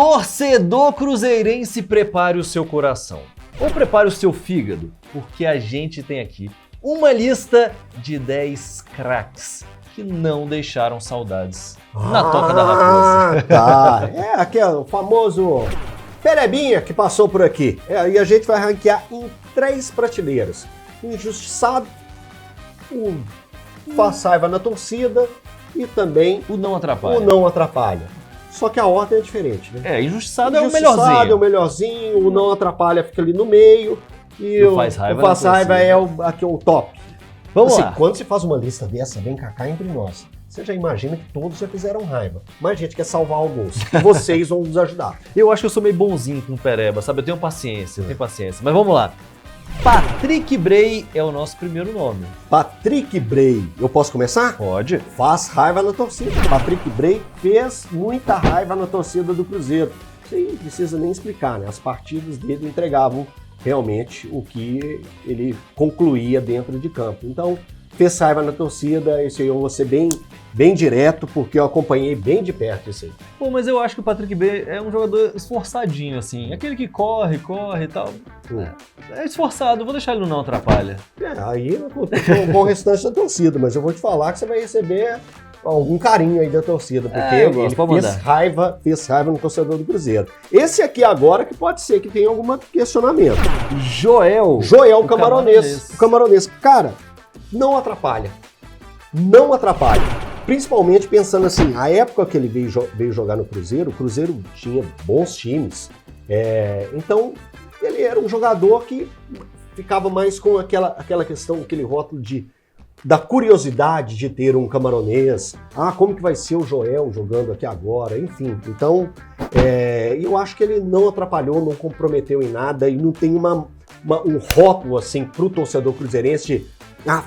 Torcedor cruzeirense, prepare o seu coração. Ou prepare o seu fígado, porque a gente tem aqui uma lista de 10 craques que não deixaram saudades na Toca da Raposa. Tá. É aquele famoso Perebinha que passou por aqui. E a gente vai ranquear em 3 prateleiras. O injustiçado, o faz raiva na torcida e também O não atrapalha. o não atrapalha. Só que a ordem é diferente, né? Injustiçado é o Injustiçado melhorzinho. é o melhorzinho, o não atrapalha fica ali no meio e O faz raiva o faz na raiva torcida. aqui é o top. Vamos Assim, lá. quando você faz uma lista dessa, vem cá entre nós, você já imagina que todos já fizeram raiva. Mas a gente quer salvar alguns. E vocês vão nos ajudar. Eu acho que eu sou meio bonzinho com o Pereba, sabe? Eu tenho paciência. Mas vamos lá. Patrick Bray é o nosso primeiro nome. Patrick Bray, eu posso começar? Pode. Faz raiva na torcida. Patrick Bray fez muita raiva na torcida do Cruzeiro. Isso aí não precisa nem explicar, né? As partidas dele entregavam realmente o que ele concluía dentro de campo. Então, fez raiva na torcida, isso aí eu vou ser bem direto, porque eu acompanhei bem de perto isso aí. Pô, mas eu acho que o Patrick Bray é um jogador esforçadinho, assim. Aquele que corre e tal. É esforçado, vou deixar ele no não atrapalha. Aí com o restante da torcida, mas eu vou te falar que você vai receber algum carinho aí da torcida, porque eu gosto, pode ele mandar. fez raiva no torcedor do Cruzeiro. Esse aqui agora que pode ser que tenha algum questionamento. Joel Joel Camaronês. O Camaronês, cara, não atrapalha. Não atrapalha. Principalmente pensando assim, a época que ele veio jogar no Cruzeiro, o Cruzeiro tinha bons times. Então, ele era um jogador que ficava mais com aquela questão, aquele rótulo da curiosidade de ter um camaronês. Como que vai ser o Joel jogando aqui agora? Enfim, então, eu acho que ele não atrapalhou, não comprometeu em nada e não tem um rótulo assim pro torcedor cruzeirense de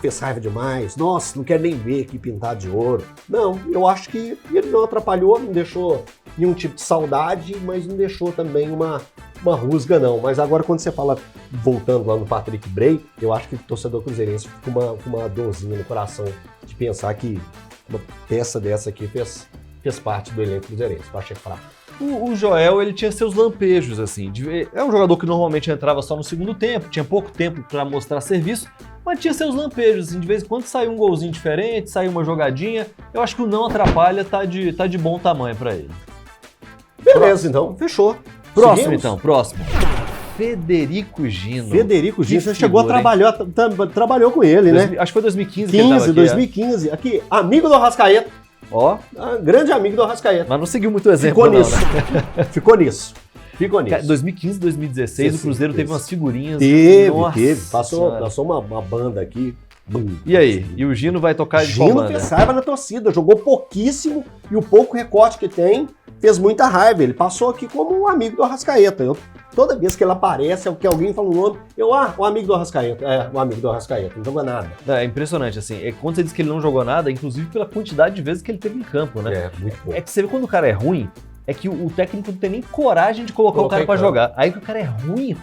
fez raiva demais, nossa, não quero nem ver aqui pintado de ouro. Não, eu acho que ele não atrapalhou, não deixou nenhum tipo de saudade, mas não deixou também uma rusga, não. Mas agora, quando você fala, voltando lá no Patrick Bray, eu acho que o torcedor cruzeirense fica com uma dorzinha no coração de pensar que uma peça dessa aqui fez parte do elenco cruzeirense. Eu achei fraco. O Joel, ele tinha seus lampejos, assim. É um jogador que normalmente entrava só no segundo tempo, tinha pouco tempo para mostrar serviço, mas tinha seus lampejos, assim. De vez em quando saiu um golzinho diferente, saiu uma jogadinha. Eu acho que o não atrapalha tá de bom tamanho para ele. Beleza, então. Fechou. Próximo. Federico Gino. Federico Gino, Que você chegou a figura, trabalhou com ele, né? Acho que foi 2015 que ele tava aqui. 2015. Aqui, amigo do Arrascaeta. Ó. Grande amigo do Arrascaeta. Mas não seguiu muito o exemplo, Ficou nisso. né? Ficou nisso. 2015, 2016, o Cruzeiro teve umas figurinhas. Teve. Passou uma banda aqui. E aí? E o Gino vai tocar de qual Gino banda? fez raiva na torcida, jogou pouquíssimo e o pouco recorte que tem fez muita raiva. Ele passou aqui como um amigo do Arrascaeta. Toda vez que ele aparece, que alguém fala um nome, o amigo do Arrascaeta. O amigo do Arrascaeta, não joga nada. É impressionante, assim. Quando você diz que ele não jogou nada, inclusive pela quantidade de vezes que ele teve em campo, né? Muito bom. É que você vê quando o cara é ruim, é que o técnico não tem nem coragem de colocar o cara pra jogar. Aí que o cara é ruim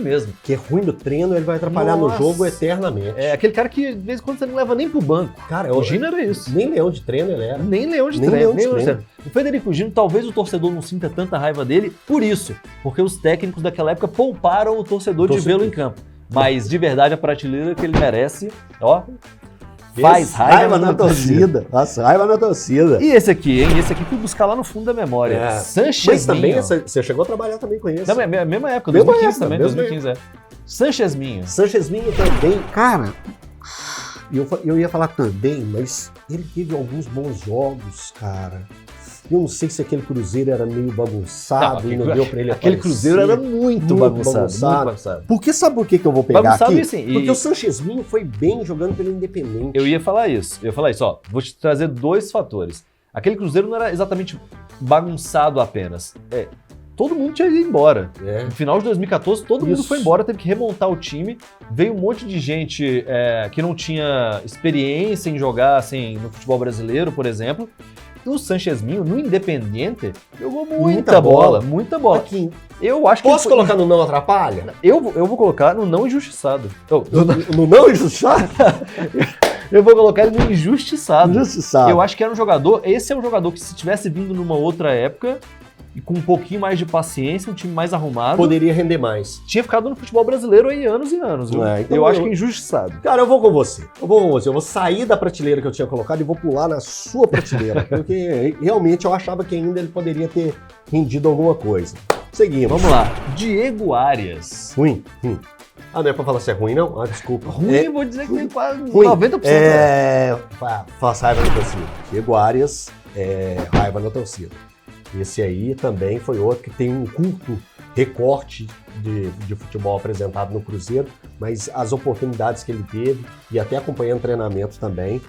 mesmo. Que é ruim no treino, ele vai atrapalhar no jogo eternamente. É aquele cara que, de vez em quando, você não leva nem pro banco. Cara, o Gino era isso. Nem leão de treino ele era. Nem leão de treino. O Federico Gino, talvez o torcedor não sinta tanta raiva dele por isso. Porque os técnicos daquela época pouparam o torcedor de vê-lo em campo. Mas, de verdade, a prateleira que ele merece, ó... Faz raiva na torcida. Faz raiva na torcida. E esse aqui, hein? Esse aqui fui buscar lá no fundo da memória. Sanchez Mas também, você chegou a trabalhar também com esse. Na mesma época, 2015 também, 2015, Sanchez Minho. Sanchez Minho também. Cara, eu ia falar também, mas ele teve alguns bons jogos, cara. Eu não sei se aquele Cruzeiro era meio bagunçado e não deu pra ele Aquele aparecer. Cruzeiro era muito bagunçado. Porque sabe por que eu vou pegar bagunçado aqui? Assim, porque o Sanchez Minho foi bem jogando pelo Independente. Eu ia falar isso, ó. Vou te trazer 2 fatores. Aquele Cruzeiro não era exatamente bagunçado apenas. Todo mundo tinha ido embora. No final de 2014, todo mundo foi embora, teve que remontar o time. Veio um monte de gente que não tinha experiência em jogar assim, no futebol brasileiro, por exemplo. O Sanchez Minho, no Independente, jogou muita bola. Aqui. Eu acho que posso colocar no não atrapalha? Eu vou colocar no não injustiçado. No não injustiçado? Eu vou colocar ele no injustiçado. Injustiçado. Eu acho que era um jogador... Esse é um jogador que, se tivesse vindo numa outra época, e com um pouquinho mais de paciência, um time mais arrumado, poderia render mais. Tinha ficado no futebol brasileiro aí anos e anos. Viu? Então eu acho que é injustiçado. Cara, eu vou com você. Eu vou sair da prateleira que eu tinha colocado e vou pular na sua prateleira. Porque realmente eu achava que ainda ele poderia ter rendido alguma coisa. Seguimos. Vamos lá. Diego Arias. Ruim. Não é pra falar se é ruim, não? Desculpa. Ruim, vou dizer que tem quase ruim. 90%. Faz raiva na torcida. Diego Arias, raiva na torcida. Esse aí também foi outro que tem um curto recorte de futebol apresentado no Cruzeiro, mas as oportunidades que ele teve, e até acompanhando treinamento também,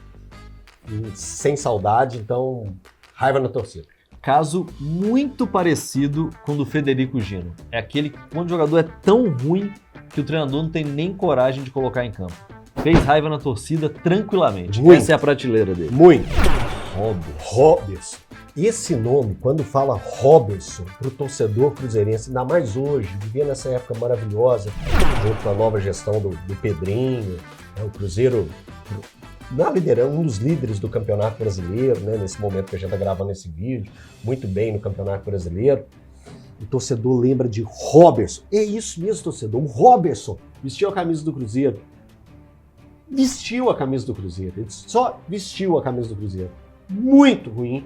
sem saudade, então, raiva na torcida. Caso muito parecido com o do Federico Gino. É aquele que quando o jogador é tão ruim que o treinador não tem nem coragem de colocar em campo. Fez raiva na torcida tranquilamente. Muito. Essa é a prateleira dele. Muito. Roberson. E esse nome, quando fala Roberson para o torcedor cruzeirense, ainda mais hoje, vivendo nessa época maravilhosa, junto com a nova gestão do Pedrinho, o Cruzeiro na liderança, um dos líderes do Campeonato Brasileiro, né, nesse momento que a gente está gravando esse vídeo, muito bem no Campeonato Brasileiro. O torcedor lembra de Roberson. É isso mesmo, torcedor. O Roberson vestiu a camisa do Cruzeiro. Vestiu a camisa do Cruzeiro. Ele só vestiu a camisa do Cruzeiro. Muito ruim,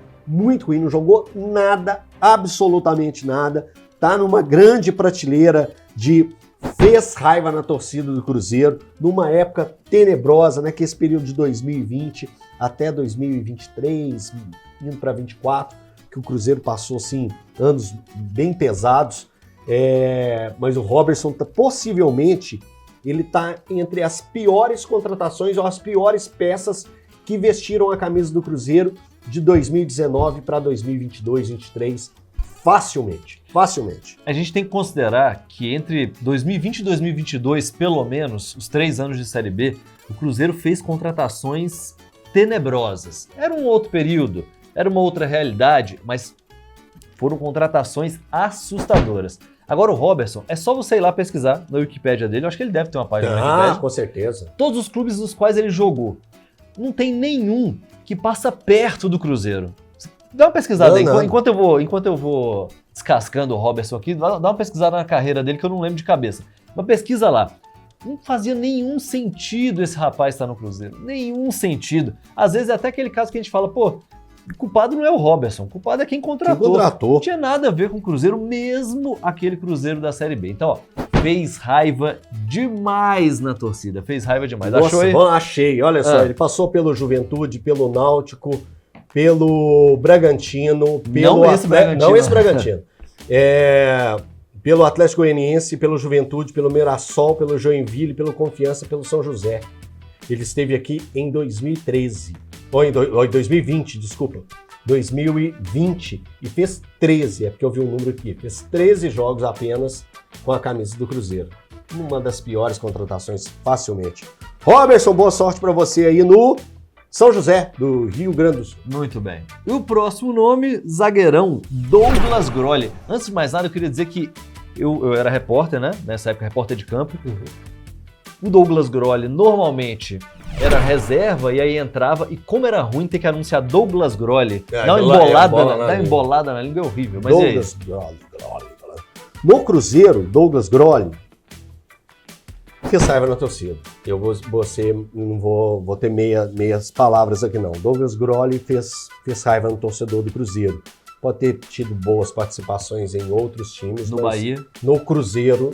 não jogou nada, absolutamente nada. Tá numa grande prateleira de fez raiva na torcida do Cruzeiro, numa época tenebrosa, né? Que esse período de 2020 até 2023, indo para 2024, que o Cruzeiro passou, assim, anos bem pesados. Mas o Roberson, possivelmente, ele tá entre as piores contratações ou as piores peças que vestiram a camisa do Cruzeiro de 2019 para 2022, 2023, facilmente. A gente tem que considerar que entre 2020 e 2022, pelo menos, os 3 anos de Série B, o Cruzeiro fez contratações tenebrosas. Era um outro período, era uma outra realidade, mas foram contratações assustadoras. Agora o Roberson, é só você ir lá pesquisar na Wikipédia dele, eu acho que ele deve ter uma página na Wikipédia. Com certeza. Todos os clubes nos quais ele jogou. Não tem nenhum que passa perto do Cruzeiro. Dá uma pesquisada aí. Enquanto eu vou descascando o Roberson aqui, dá uma pesquisada na carreira dele que eu não lembro de cabeça. Uma pesquisa lá. Não fazia nenhum sentido esse rapaz estar no Cruzeiro. Nenhum sentido. Às vezes é até aquele caso que a gente fala, pô, o culpado não é o Roberson, o culpado é quem contratou. Não tinha nada a ver com o Cruzeiro, mesmo aquele Cruzeiro da Série B. Então, ó, fez raiva demais na torcida. Fez raiva demais. Nossa, achou aí? Achei. Olha só, ele passou pelo Juventude, pelo Náutico, pelo Bragantino, não esse Bragantino. Pelo Atlético Goianiense, pelo Juventude, pelo Mirassol, pelo Joinville, pelo Confiança, pelo São José. Ele esteve aqui em 2013. Ou em 2020, desculpa. 2020 e fez 13, é porque eu vi um número aqui. Fez 13 jogos apenas com a camisa do Cruzeiro. Uma das piores contratações, facilmente. Roberson, boa sorte para você aí no São José, do Rio Grande do Sul. Muito bem. E o próximo nome, zagueirão, Douglas Grolli. Antes de mais nada, eu queria dizer que eu era repórter, né? Nessa época, repórter de campo. O Douglas Grolli normalmente era reserva e aí entrava, e como era ruim ter que anunciar Douglas Grolli, dá uma embolada na língua, é horrível. Mas Douglas Grolli. No Cruzeiro, Douglas Grolli fez raiva na torcida. Eu não vou ter meias palavras aqui não. Douglas Grolli fez raiva no torcedor do Cruzeiro. Pode ter tido boas participações em outros times. No Bahia. No Cruzeiro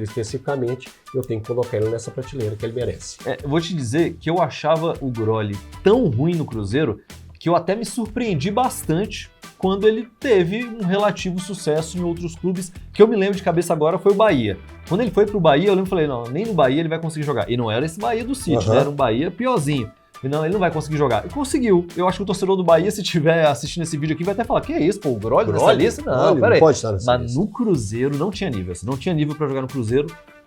especificamente, eu tenho que colocar ele nessa prateleira que ele merece. Eu vou te dizer que eu achava o Grolli tão ruim no Cruzeiro que eu até me surpreendi bastante quando ele teve um relativo sucesso em outros clubes, que eu me lembro de cabeça agora foi o Bahia. Quando ele foi pro Bahia, eu lembro e falei, não, nem no Bahia ele vai conseguir jogar. E não era esse Bahia do City, né? Era um Bahia piorzinho. E não, ele não vai conseguir jogar. E conseguiu. Eu acho que o torcedor do Bahia, se estiver assistindo esse vídeo aqui, vai até falar, que é isso, pô, o Grolli nessa lista? Não, peraí. Pode estar nessa Mas lista. no Cruzeiro não tinha nível. Não tinha nível pra jogar no Cruzeiro.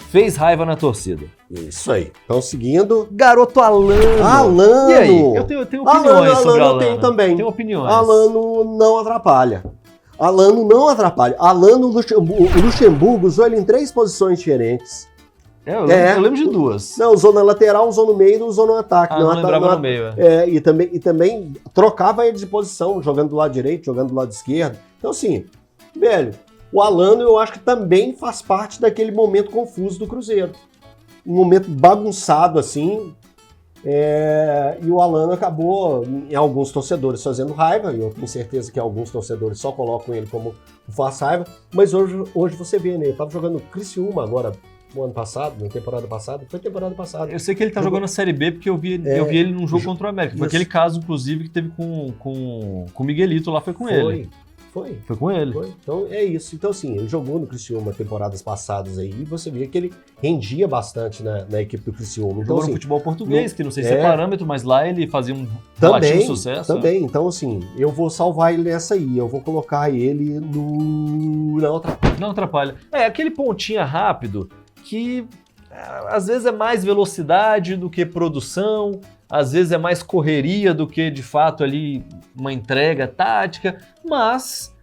Fez raiva na torcida. Isso aí. Então, seguindo... Garoto Alano. Alano. E aí? Eu tenho opiniões sobre o Alano. Tenho também. Tenho opiniões. Alano não atrapalha. Alano, o Luxemburgo usou ele em 3 posições diferentes. Eu lembro de 2. Não, usou na lateral, usou no meio e usou no ataque. Não lembrava no meio. E também trocava ele de posição, jogando do lado direito, jogando do lado esquerdo. Então, assim, Velho, o Alano eu acho que também faz parte daquele momento confuso do Cruzeiro. Um momento bagunçado assim, e o Alano acabou, em alguns torcedores, fazendo raiva, e eu tenho certeza que alguns torcedores só colocam ele como faz raiva, mas hoje você vê, né? Ele estava jogando Criciúma agora, no ano passado, na temporada passada, foi temporada passada. Eu sei que ele tá jogando a Série B porque eu vi ele num jogo contra o América. Foi aquele caso, inclusive, que teve com o Miguelito lá, foi com ele. Foi com ele. Foi. Então é isso. Então, assim, ele jogou no Criciúma temporadas passadas aí, e você via que ele rendia bastante na equipe do Criciúma. Então, jogou assim, no futebol português, que não sei se é parâmetro, mas lá ele fazia um relativo sucesso. Também. Então, assim, eu vou salvar ele nessa aí. Eu vou colocar ele no... Não atrapalha. Não atrapalha. Aquele pontinha rápido que às vezes é mais velocidade do que produção, às vezes é mais correria do que, de fato, ali uma entrega tática, mas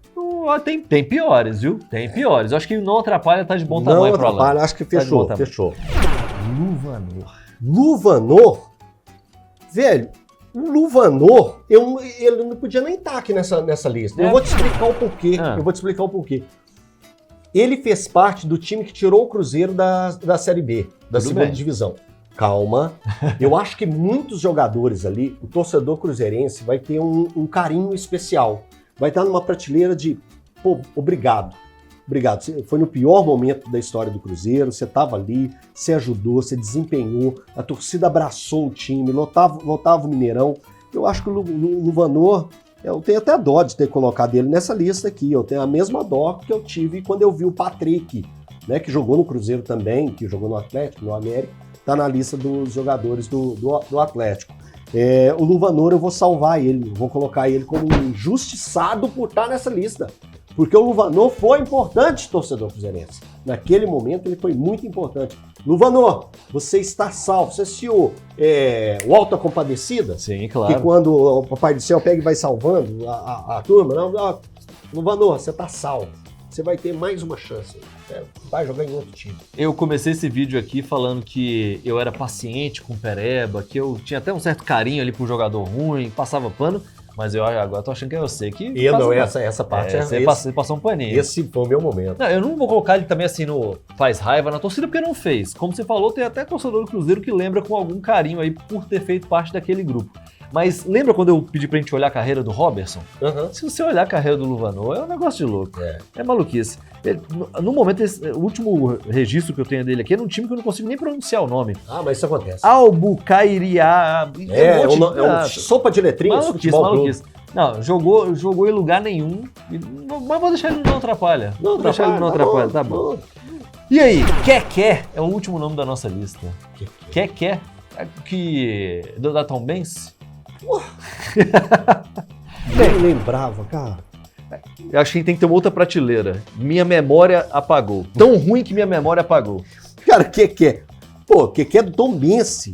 tem piores, viu? Tem piores. Eu acho que não atrapalha, tá de bom tamanho pro Alan. Não atrapalha, acho que fechou. Luvanor. Luvanor? Velho, o Luvanor, ele não podia nem estar aqui nessa lista. Eu vou te explicar o porquê. Ele fez parte do time que tirou o Cruzeiro da Série B, da segunda divisão. Calma. Eu acho que muitos jogadores ali, o torcedor cruzeirense vai ter um carinho especial. Vai estar numa prateleira de, pô, obrigado. Obrigado. Você foi no pior momento da história do Cruzeiro, você estava ali, você ajudou, você desempenhou, a torcida abraçou o time, lotava o Mineirão. Eu acho que o Luvanor, eu tenho até dó de ter colocado ele nessa lista aqui. Eu tenho a mesma dó que eu tive quando eu vi o Patrick, né, que jogou no Cruzeiro também, que jogou no Atlético, no América, tá na lista dos jogadores do Atlético. O Luvanor, eu vou salvar ele, vou colocar ele como um injustiçado por estar nessa lista. Porque o Luvanor foi importante, torcedor cruzeirense. Naquele momento ele foi muito importante. Luvanor, você está salvo. Você assistiu o Alta Compadecida? Sim, claro. Que quando o Papai do Céu pega e vai salvando a turma, não, Luvanor, você está salvo. Você vai ter mais uma chance. Vai jogar em outro time. Eu comecei esse vídeo aqui falando que eu era paciente com o Pereba, que eu tinha até um certo carinho ali pro jogador ruim, passava pano. Mas eu agora tô achando que é você que... Essa parte você passou um paninho. Esse foi o meu momento. Não, eu não vou colocar ele também assim no faz raiva na torcida, porque não fez. Como você falou, tem até torcedor do Cruzeiro que lembra com algum carinho aí por ter feito parte daquele grupo. Mas lembra quando eu pedi pra gente olhar a carreira do Robertson? Uhum. Se você olhar a carreira do Luvanor, é um negócio de louco. É maluquice. No momento, o último registro que eu tenho dele aqui é num time que eu não consigo nem pronunciar o nome. Mas isso acontece. Albucairiá. Sopa de letrinhas. Maluquice. Não, jogou em lugar nenhum. Mas vou deixar ele não atrapalha. Tá bom. E aí, Keké é o último nome da nossa lista. Keké, da Tom Benz? Nem lembrava, cara. Eu acho que tem que ter uma outra prateleira. Minha memória apagou. Tão ruim que minha memória apagou. Cara, Keké. Pô, Keké é do Tom Benz.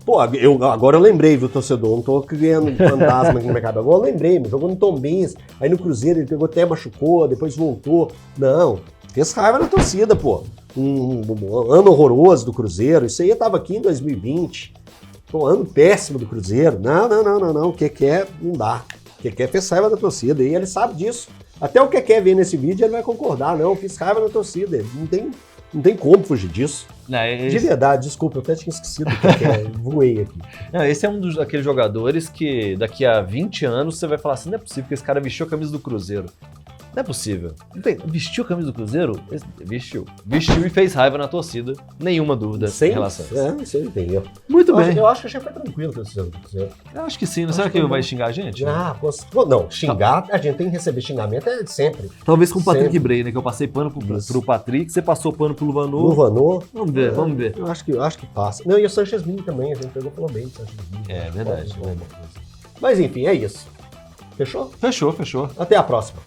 Pô, agora eu lembrei, viu, torcedor? Não tô criando fantasma aqui no mercado. Agora eu lembrei, jogou no Tom Benz. Aí no Cruzeiro ele pegou até machucou, depois voltou. Não, fez raiva na torcida, pô. Um ano horroroso do Cruzeiro. Isso aí eu tava aqui em 2020. Pô, ano péssimo do Cruzeiro. Não. Keké não dá. Keké fez raiva da torcida e ele sabe disso. Até o Keké ver nesse vídeo, ele vai concordar. Não, fiz raiva da torcida. Não tem como fugir disso. De verdade, desculpa, eu até tinha esquecido do Keké. Voei aqui. Não, esse é um daqueles jogadores que daqui a 20 anos você vai falar assim, não é possível que esse cara vestiu a camisa do Cruzeiro. Não é possível. Vestiu a camisa do Cruzeiro? Vestiu. Vestiu e fez raiva na torcida. Nenhuma dúvida em relação a isso. Isso aí tem erro. Muito bem. Eu acho que já foi tranquilo com esse do Cruzeiro. Eu acho que sim. Não será que vai xingar a gente? Não, xingar, a gente tem que receber xingamento sempre. Talvez com o Patrick Bray, né? Que eu passei pano pro Patrick, você passou pano pro Luvanor. Vamos ver. Eu acho que passa. Não, e o Sanchez Mini também, a gente falou bem do Sanchez Mini. É verdade. Mas enfim, é isso. Fechou? Fechou. Até a próxima.